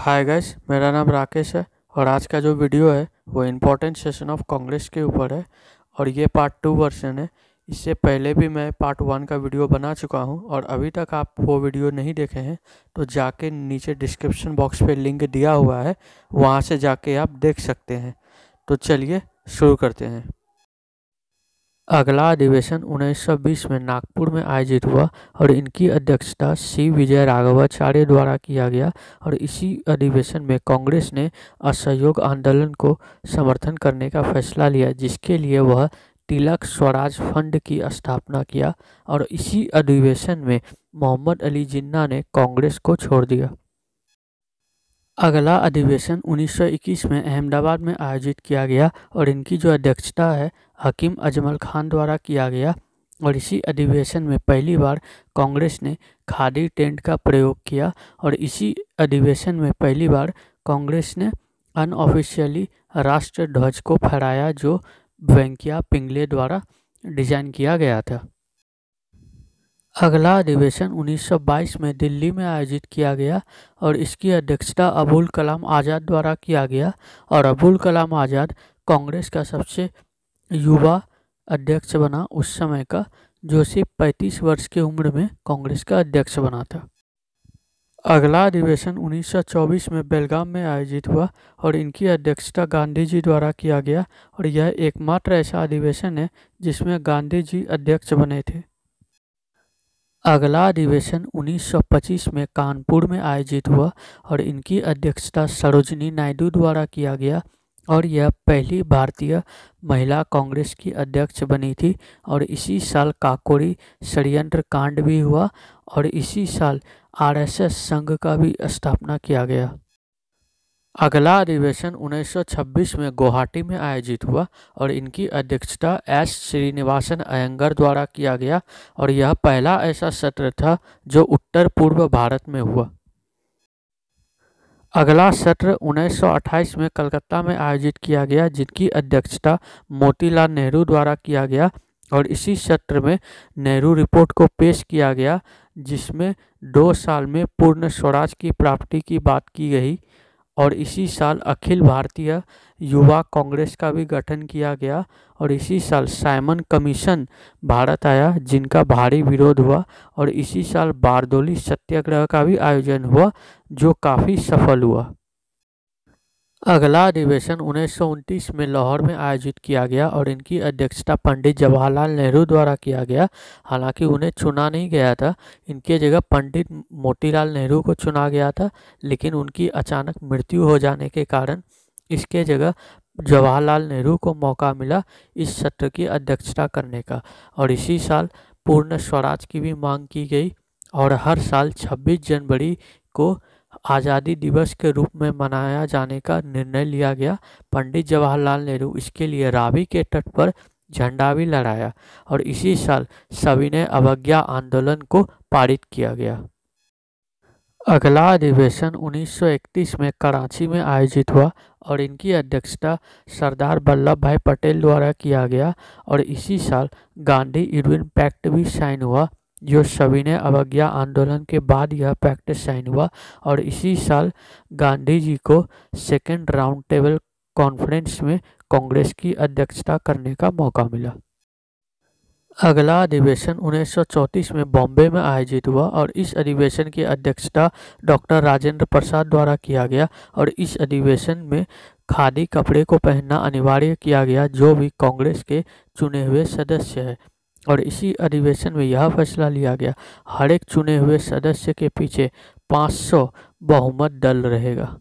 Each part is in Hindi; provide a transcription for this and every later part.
हाय गाइस, मेरा नाम राकेश है और आज का जो वीडियो है वो इम्पोर्टेंट सेशन ऑफ कांग्रेस के ऊपर है और ये पार्ट 2 वर्जन है। इससे पहले भी मैं पार्ट 1 का वीडियो बना चुका हूँ और अभी तक आप वो वीडियो नहीं देखे हैं तो जाके नीचे डिस्क्रिप्शन बॉक्स पे लिंक दिया हुआ है, वहाँ से जाके आप देख सकते हैं। तो चलिए शुरू करते हैं। अगला अधिवेशन 1920 में नागपुर में आयोजित हुआ और इनकी अध्यक्षता सी विजय राघवाचार्य द्वारा किया गया और इसी अधिवेशन में कांग्रेस ने असहयोग आंदोलन को समर्थन करने का फैसला लिया, जिसके लिए वह तिलक स्वराज फंड की स्थापना किया और इसी अधिवेशन में मोहम्मद अली जिन्ना ने कांग्रेस को छोड़ दिया। अगला अधिवेशन 1921 में अहमदाबाद में आयोजित किया गया और इनकी जो अध्यक्षता है हकीम अजमल खान द्वारा किया गया और इसी अधिवेशन में पहली बार कांग्रेस ने खादी टेंट का प्रयोग किया और इसी अधिवेशन में पहली बार कांग्रेस ने अनऑफिशियली राष्ट्र ध्वज को फहराया, जो वेंकैया पिंगले द्वारा डिजाइन किया गया था। अगला अधिवेशन 1922 में दिल्ली में आयोजित किया गया और इसकी अध्यक्षता अबुल कलाम आज़ाद द्वारा किया गया और अबुल कलाम आज़ाद कांग्रेस का सबसे युवा अध्यक्ष बना उस समय का, जो सिर्फ 35 वर्ष की उम्र में कांग्रेस का अध्यक्ष बना था। अगला अधिवेशन 1924 में बेलगाम में आयोजित हुआ और इनकी अध्यक्षता गांधी जी द्वारा किया गया और यह एकमात्र ऐसा अधिवेशन है जिसमें गांधी जी अध्यक्ष बने थे। अगला अधिवेशन 1925 में कानपुर में आयोजित हुआ और इनकी अध्यक्षता सरोजिनी नायडू द्वारा किया गया और यह पहली भारतीय महिला कांग्रेस की अध्यक्ष बनी थी और इसी साल काकोरी षड्यंत्र कांड भी हुआ और इसी साल आरएसएस संघ का भी स्थापना किया गया। अगला अधिवेशन 1926 में गुवाहाटी में आयोजित हुआ और इनकी अध्यक्षता एस श्रीनिवासन अयंगर द्वारा किया गया और यह पहला ऐसा सत्र था जो उत्तर पूर्व भारत में हुआ। अगला सत्र 1928 में कलकत्ता में आयोजित किया गया, जिनकी अध्यक्षता मोतीलाल नेहरू द्वारा किया गया और इसी सत्र में नेहरू रिपोर्ट को पेश किया गया, जिसमें 2 साल में पूर्ण स्वराज की प्राप्ति की बात की गई और इसी साल अखिल भारतीय युवा कांग्रेस का भी गठन किया गया और इसी साल साइमन कमीशन भारत आया, जिनका भारी विरोध हुआ और इसी साल बारदोली सत्याग्रह का भी आयोजन हुआ, जो काफ़ी सफल हुआ। अगला अधिवेशन 1929 में लाहौर में आयोजित किया गया और इनकी अध्यक्षता पंडित जवाहरलाल नेहरू द्वारा किया गया। हालांकि उन्हें चुना नहीं गया था, इनके जगह पंडित मोतीलाल नेहरू को चुना गया था, लेकिन उनकी अचानक मृत्यु हो जाने के कारण इसके जगह जवाहरलाल नेहरू को मौका मिला इस सत्र की अध्यक्षता करने का और इसी साल पूर्ण स्वराज की भी मांग की गई और हर साल 26 जनवरी को आज़ादी दिवस के रूप में मनाया जाने का निर्णय लिया गया। पंडित जवाहरलाल नेहरू इसके लिए रावी के तट पर झंडा भी लहराया और इसी साल सविनय अवज्ञा आंदोलन को पारित किया गया। अगला अधिवेशन 1931 में कराची में आयोजित हुआ और इनकी अध्यक्षता सरदार वल्लभ भाई पटेल द्वारा किया गया और इसी साल गांधी इरविन पैक्ट भी साइन हुआ, जो सविनय अवज्ञा आंदोलन के बाद यह पैक्ट साइन हुआ और इसी साल गांधी जी को सेकेंड राउंड टेबल कॉन्फ्रेंस में कांग्रेस की अध्यक्षता करने का मौका मिला। अगला अधिवेशन 1934 में बॉम्बे में आयोजित हुआ और इस अधिवेशन की अध्यक्षता डॉक्टर राजेंद्र प्रसाद द्वारा किया गया और इस अधिवेशन में खादी कपड़े को पहनना अनिवार्य किया गया, जो भी कांग्रेस के चुने हुए सदस्य हैं और इसी अधिवेशन में यह फैसला लिया गया हर एक चुने हुए सदस्य के पीछे 500 बहुमत दल रहेगा।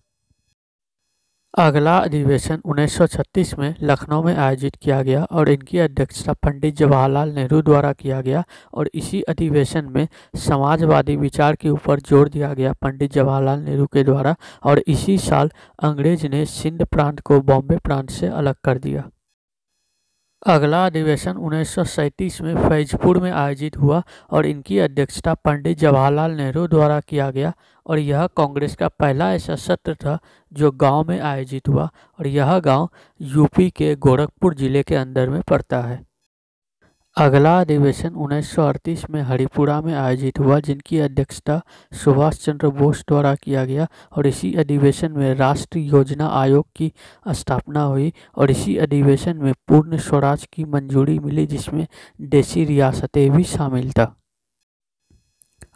अगला अधिवेशन 1936 में लखनऊ में आयोजित किया गया और इनकी अध्यक्षता पंडित जवाहरलाल नेहरू द्वारा किया गया और इसी अधिवेशन में समाजवादी विचार के ऊपर जोर दिया गया पंडित जवाहरलाल नेहरू के द्वारा और इसी साल अंग्रेज ने सिंध प्रांत को बॉम्बे प्रांत से अलग कर दिया। अगला अधिवेशन 1937 में फैजपुर में आयोजित हुआ और इनकी अध्यक्षता पंडित जवाहरलाल नेहरू द्वारा किया गया और यह कांग्रेस का पहला ऐसा सत्र था जो गांव में आयोजित हुआ और यह गांव यूपी के गोरखपुर जिले के अंदर में पड़ता है। अगला अधिवेशन 1938 में हरिपुरा में आयोजित हुआ, जिनकी अध्यक्षता सुभाष चंद्र बोस द्वारा किया गया और इसी अधिवेशन में राष्ट्रीय योजना आयोग की स्थापना हुई और इसी अधिवेशन में पूर्ण स्वराज की मंजूरी मिली, जिसमें देशी रियासतें भी शामिल था।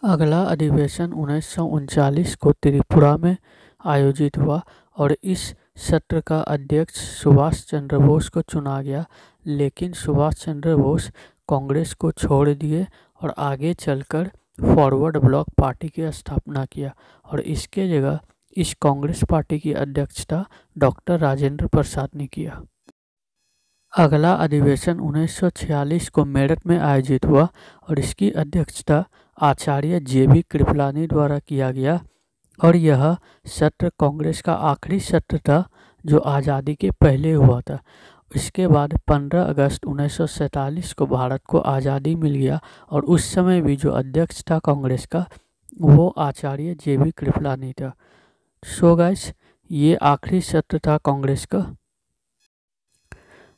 अगला अधिवेशन 1939 को त्रिपुरा में आयोजित हुआ और इस सत्र का अध्यक्ष सुभाष चंद्र बोस को चुना गया, लेकिन सुभाष चंद्र बोस कांग्रेस को छोड़ दिए और आगे चलकर फॉरवर्ड ब्लॉक पार्टी की स्थापना किया और इसके जगह इस कांग्रेस पार्टी की अध्यक्षता डॉक्टर राजेंद्र प्रसाद ने किया। अगला अधिवेशन 1946 को मेरठ में आयोजित हुआ और इसकी अध्यक्षता आचार्य JB कृपलानी द्वारा किया गया और यह सत्र कांग्रेस का आखिरी सत्र था जो आज़ादी के पहले हुआ था। इसके बाद 15 अगस्त 1947 को भारत को आज़ादी मिल गया और उस समय भी जो अध्यक्ष था कांग्रेस का वो आचार्य JB कृपलानी था। सो गाइस, ये आखिरी सत्र था कांग्रेस का।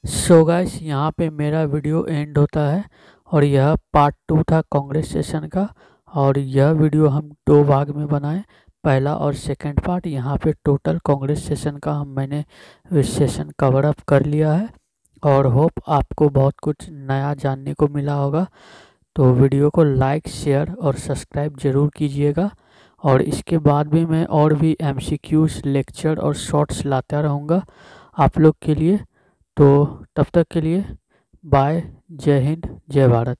सो गाइस, यहाँ पे मेरा वीडियो एंड होता है और यह पार्ट 2 था कांग्रेस सेशन का और यह वीडियो हम 2 भाग में बनाए, पहला और सेकंड पार्ट। यहाँ पे टोटल कांग्रेस सेशन का मैंने सेशन कवर अप कर लिया है और होप आपको बहुत कुछ नया जानने को मिला होगा। तो वीडियो को लाइक, शेयर और सब्सक्राइब ज़रूर कीजिएगा और इसके बाद भी मैं और भी MCQs, लेक्चर और शॉर्ट्स लाता रहूँगा आप लोग के लिए। तो तब तक के लिए बाय, जय हिंद, जय भारत।